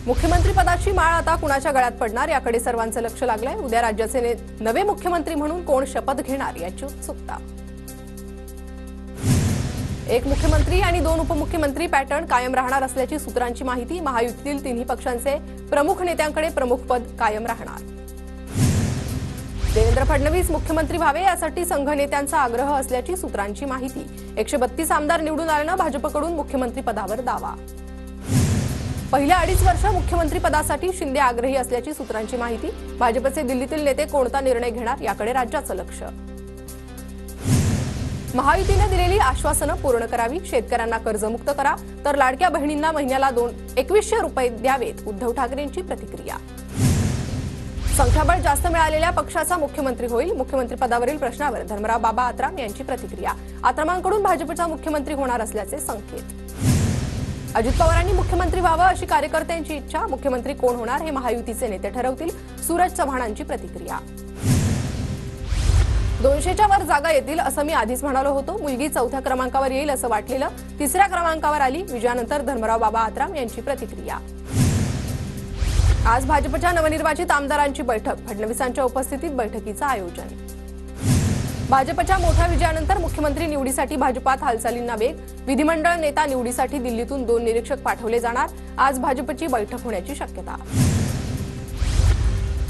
मुख्यमंत्री पदाची माळ आता कुणाच्या गळ्यात पडणार याकडे सर्वांचं लक्ष लागलंय। उद्या राज्याचे नवे मुख्यमंत्री म्हणून कोण शपथ घेणार याची उत्सुकता। एक मुख्यमंत्री आणि दोन उपमुख्यमंत्री पॅटर्न कायम राहणार असल्याची सूत्रांची माहिती। महायुतीतील तिन्ही पक्षांचे प्रमुख नेत्यांकडे प्रमुख पद कायम राहणार। देवेंद्र फडणवीस मुख्यमंत्री व्हावे यासाठी संघ नेत्यांचा आग्रह असल्याची सूत्रांची माहिती। 132 आमदार निवडून आल्यानं भाजपकडून मुख्यमंत्री पदावर दावा। पहिल्या 2.5 वर्ष मुख्यमंत्री पदासाठी शिंदे आग्रही असल्याची सूत्रांची माहिती। भाजपचे दिल्लीतील नेते कोणता निर्णय घेणार याकडे राज्याचं लक्ष। महायुतीने दिलेली आश्वासनं पूर्ण करावी, शेतकऱ्यांना कर्जमुक्त करा, तर लाडक्या बहिणींना महिन्याला 2100 रुपये द्यावेत, उद्धव ठाकरेंची प्रतिक्रिया। संख्याबळ जास्त मिळालेल्या पक्षाचा मुख्यमंत्री होईल, मुख्यमंत्री पदावरील प्रश्नावर धर्मराव बाबा आत्राम यांची प्रतिक्रिया। आत्रामांकडून भाजपचा मुख्यमंत्री होणार असल्याचे संकेत। अजित पवारांनी मुख्यमंत्री व्हावं अशी कार्यकर्त्यांची इच्छा, मुख्यमंत्री कोण होणार हे महायुतीचे नेते ठरवतील, सूरज चव्हाणांची प्रतिक्रिया। 200च्या वर जागा येतील असं मी आधीच म्हणालो होतो, मुलगी 4थ्या क्रमांकावर येईल असं वाटलेलं, 3ऱ्या क्रमांकावर आली, विजयानंतर धर्मराव बाबा आत्राम यांची प्रतिक्रिया। आज भाजपच्या नवनिर्वाचित आमदारांची बैठक, फडणवीसांच्या उपस्थितीत बैठकीचं आयोजन। भाजपच्या मोठ्या विजयानंतर मुख्यमंत्री निवडीसाठी भाजपात हालचालींना वेग, विधिमंडळ नेता निवडीसाठी दिल्लीतून 2 निरीक्षक पाठवले जाणार, आज भाजपची बैठक होण्याची शक्यता।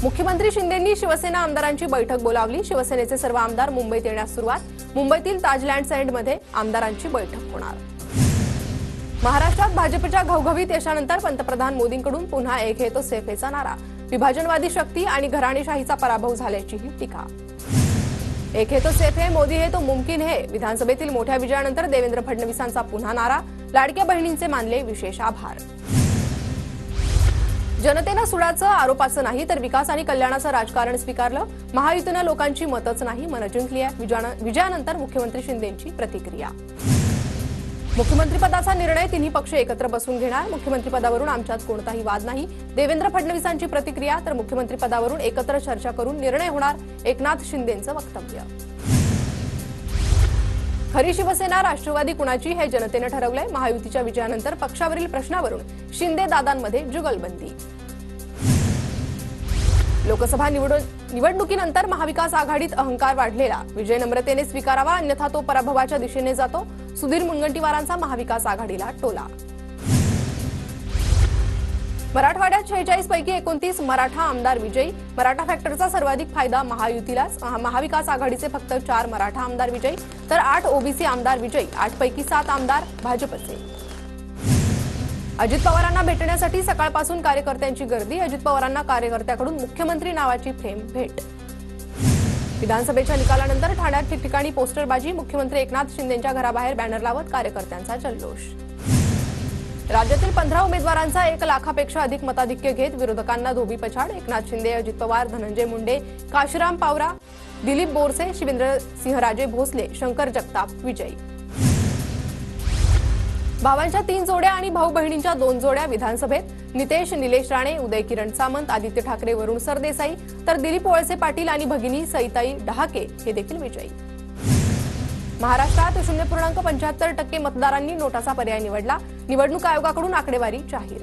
मुख्यमंत्री शिंदेंनी शिवसेना आमदारांची बैठक बोलावली, शिवसेनेचे सर्व आमदार मुंबईत येण्यास सुरुवात, मुंबईतील ताजलँड एंडमध्ये आमदारांची बैठक होणार। महाराष्ट्रात भाजपच्या घवघवीत यशानंतर पंतप्रधान मोदींकडून पुन्हा एक है तो सेफ हैचा नारा, विभाजनवादी शक्ती आणि घराणेशाहीचा पराभव झाल्याचीही टीका। एक है तो सेफ है, मोदी है तो मुमकिन है, विधानसभेतील मोठ्या विजयानंतर देवेंद्र फडणवीसांचा पुन्हा नारा, लाडक्या बहिणींचे मानले विशेष आभार। जनतेनं सुडाचं आरोपाचं नाही तर विकास आणि कल्याणाचं राजकारण स्वीकारलं, महायुतीनं लोकांची मतच नाही मन जिंकली आहे, विजयानंतर मुख्यमंत्री शिंदेंची प्रतिक्रिया। मुख्यमंत्रीपदाचा निर्णय तिन्ही पक्ष एकत्र बसून घेणार, मुख्यमंत्रीपदावरून आमच्यात कोणताही वाद नाही, देवेंद्र फडणवीसांची प्रतिक्रिया, तर मुख्यमंत्रीपदावरून एकत्र चर्चा करून निर्णय होणार, एकनाथ शिंदेंचं वक्तव्य। खरी शिवसेना राष्ट्रवादी कुणाची हे जनतेने ठरवलंय, महायुतीच्या विजयानंतर पक्षावरील प्रश्नावरून शिंदे दादांमध्ये जुगलबंदी। लोकसभा निवडणुकीनंतर महाविकास आघाडीत अहंकार वाढलेला, विजय नम्रतेने स्वीकारावा अन्यथा तो पराभवाच्या दिशेने जातो, सुधीर मुनगंटीवारांचा महाविकास आघाडीला टोला। मराठवाड्यात 46 पैकी 29 मराठा आमदार विजयी, मराठा फॅक्टरचा सर्वाधिक फायदा महायुतीलाच, महाविकास आघाडीचे फक्त 4 मराठा आमदार विजयी, तर 8 ओबीसी आमदार विजयी, 8 पैकी 7 आमदार भाजपचे। अजित पवारांना भेटण्यासाठी सकाळपासून कार्यकर्त्यांची गर्दी, अजित पवारांना कार्यकर्त्याकडून मुख्यमंत्री नावाची फ्रेम भेट। विधानसभेच्या निकालानंतर ठाण्यात ठिकठिकाणी पोस्टरबाजी, मुख्यमंत्री एकनाथ शिंदेंच्या घराबाहेर बॅनर लावत कार्यकर्त्यांचा जल्लोष। राज्यातील 15 उमेदवारांचा 1 लाखापेक्षा अधिक मताधिक्य घेत विरोधकांना धोबी पछाड, एकनाथ शिंदे, अजित पवार, धनंजय मुंडे, काशीराम पावरा, दिलीप बोरसे, शिवेंद्र सिंहराजे भोसले, शंकर जगताप विजयी। भावांच्या 3 जोड्या आणि भाऊ बहिणींच्या 2 जोड्या विधानसभेत, नितेश निलेश राणे, उदय किरण सामंत, आदित्य ठाकरे, वरुण सरदेसाई, तर दिलीप वळसे पाटील आणि भगिनी सईताई डहाके हे देखील विजयी। महाराष्ट्रात 0.75% मतदारांनी नोटाचा पर्याय निवडला, निवडणूक आयोगाकडून आकडेवारी जाहीर।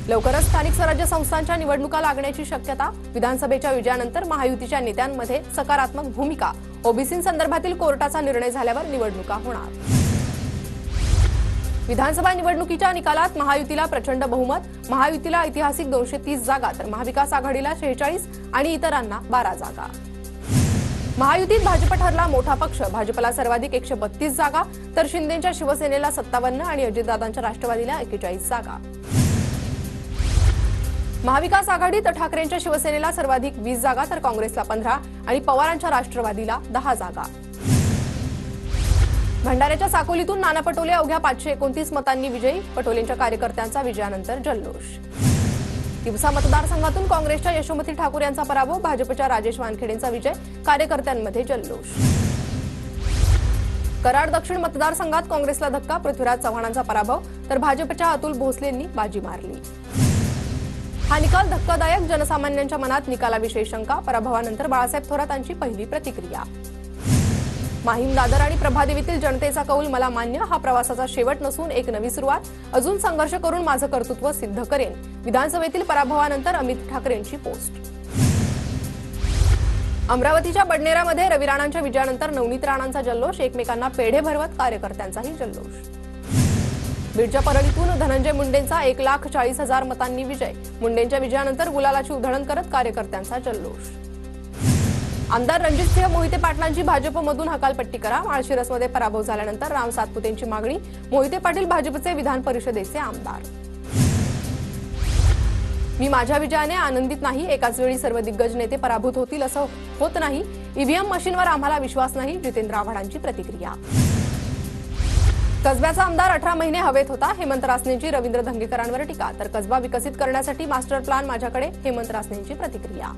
लवकरच स्थानिक स्वराज्य संस्थांच्या निवडणुका लागण्याची शक्यता, विधानसभेच्या विजयानंतर महायुतीच्या नेत्यांमध्ये सकारात्मक भूमिका, ओबीसींसंदर्भातील कोर्टाचा निर्णय झाल्यावर निवडणुका होणार। विधानसभा निवडणुकीच्या निकालात महायुतीला प्रचंड बहुमत, महायुतीला ऐतिहासिक 230 जागा, तर महाविकास आघाडीला 46 आणि इतरांना 12 जागा। महायुतीत भाजप ठरला मोठा पक्ष, भाजपला सर्वाधिक 132 जागा, तर शिंदेंच्या शिवसेनेला 57 आणि अजितदादांच्या राष्ट्रवादीला 41 जागा। महाविकास आघाडीत ठाकरेंच्या शिवसेनेला सर्वाधिक 20 जागा, तर काँग्रेसला 15 आणि पवारांच्या राष्ट्रवादीला 10 जागा। भंडाऱ्याच्या साकोलीतून नाना पटोले अवघ्या 529 मतांनी विजयी, पटोलेंच्या कार्यकर्त्यांचा विजयानंतर जल्लोष। तिवसा मतदारसंघातून काँग्रेसच्या यशोमती ठाकूर यांचा पराभव, भाजपच्या राजेश वानखेडेंचा विजय, कार्यकर्त्यांमध्ये जल्लोष। कराड दक्षिण मतदारसंघात काँग्रेसला धक्का, पृथ्वीराज चव्हाणांचा पराभव, तर भाजपच्या अतुल भोसलेंनी बाजी मारली। हा निकाल धक्कादायक, जनसामान्यांच्या मनात निकालाविषयी शंका, पराभवानंतर बाळासाहेब थोरातांची पहिली प्रतिक्रिया। माहीम, दादर आणि प्रभादेवीतील जनतेचा कौल मला मान्य. हा प्रवासाचा शेवट नसून एक नवी सुरुवात. अजून संघर्ष करून माझं कर्तृत्व सिद्ध करेन. विधानसभेतील पराभवानंतर अमित ठाकरेंची पोस्ट. अमरावतीच्या बडनेरामध्ये रवी राणांच्या विजयानंतर नवनीत राणांचा जल्लोष. एकमेकांना पेढे भरवत कार्यकर्त्यांचाही जल्लोष. बीडच्या परळीतून धनंजय मुंडेंचा 1,40,000 मतांनी विजय. मुंडेंच्या विजयानंतर गुलालाची उधळण करत कार्यकर्त्यांचा जल्लोष. आमदार रणजितसिंह मोहिते पाटलांची भाजपमधून हकालपट्टी करा. माळशिरसमध्ये पराभव झाल्यानंतर राम सातपुतेंची मागणी. मोहिते पाटील भाजपचे विधान परिषदेचे आमदार. मी माझ्या विजयाने आनंदित नाही. एकाच वेळी सर्व दिग्गज नेते पराभूत होतील असं होत नाही. ईव्हीएम मशीनवर आम्हाला विश्वास नाही. जितेंद्र आव्हाडांची प्रतिक्रिया. कसब्याचा आमदार 18 महिने हवेत होता. हेमंत रासनेंची रवींद्र धंगेकरांवर टीका. तर कसबा विकसित करण्यासाठी मास्टर प्लॅन माझ्याकडे. हेमंत रासनेंची प्रतिक्रिया.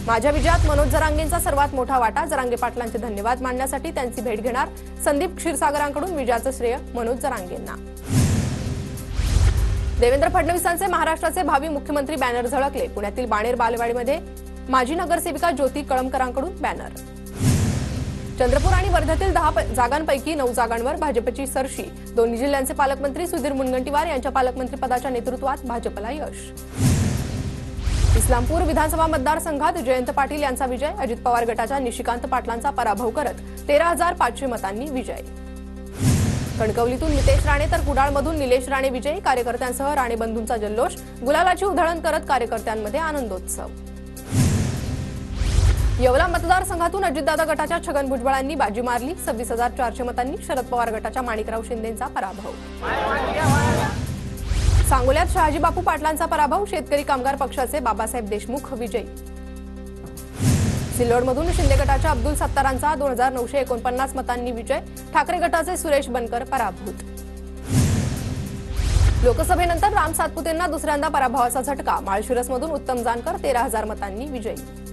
माझ्या विजयात मनोज जरांगेंचा सर्वात मोठा वाटा. जरांगे पाटलांचे धन्यवाद मांडण्यासाठी त्यांची भेट घेणार. संदीप क्षीरसागरांकडून विजयाचं श्रेय मनोज जरांगेंना. देवेंद्र फडणवीसांचे महाराष्ट्राचे भावी मुख्यमंत्री बॅनर झळकले. पुण्यातील बाणेर बालेवाडीमध्ये माजी नगरसेविका ज्योती कळमकरांकडून बॅनर. चंद्रपूर आणि वर्ध्यातील 10 जागांपैकी 9 जागांवर भाजपची सरशी. दोन्ही जिल्ह्यांचे पालकमंत्री सुधीर मुनगंटीवार यांच्या पालकमंत्रीपदाच्या नेतृत्वात भाजपला यश. इस्लामपूर विधानसभा मतदारसंघात जयंत पाटील यांचा विजय. अजित पवार गटाच्या निशिकांत पाटलांचा पराभव करत 13,500 मतांनी विजय. कणकवलीतून नितेश राणे तर कुडाळमधून निलेश राणे विजयी. कार्यकर्त्यांसह राणे बंधूंचा जल्लोष. गुलालाची उधळण करत कार्यकर्त्यांमध्ये आनंदोत्सव. येवला मतदारसंघातून अजितदादा गटाच्या छगन भुजबळांनी बाजी मारली. 26,400 मतांनी शरद पवार गटाच्या माणिकराव शिंदेंचा पराभव. सांगोल्यात शहाजी बापू पाटलांचा पराभव. शेतकरी कामगार पक्षाचे बाबासाहेब देशमुख विजयी. सिल्लोडमधून शिंदे गटाच्या अब्दुल सत्तारांचा 2,949 मतांनी विजय. ठाकरे गटाचे सुरेश बनकर पराभूत. लोकसभेनंतर राम सातपुतेंना दुसऱ्यांदा पराभवाचा झटका. माळशिरसमधून उत्तम जानकर 13,000 मतांनी विजयी.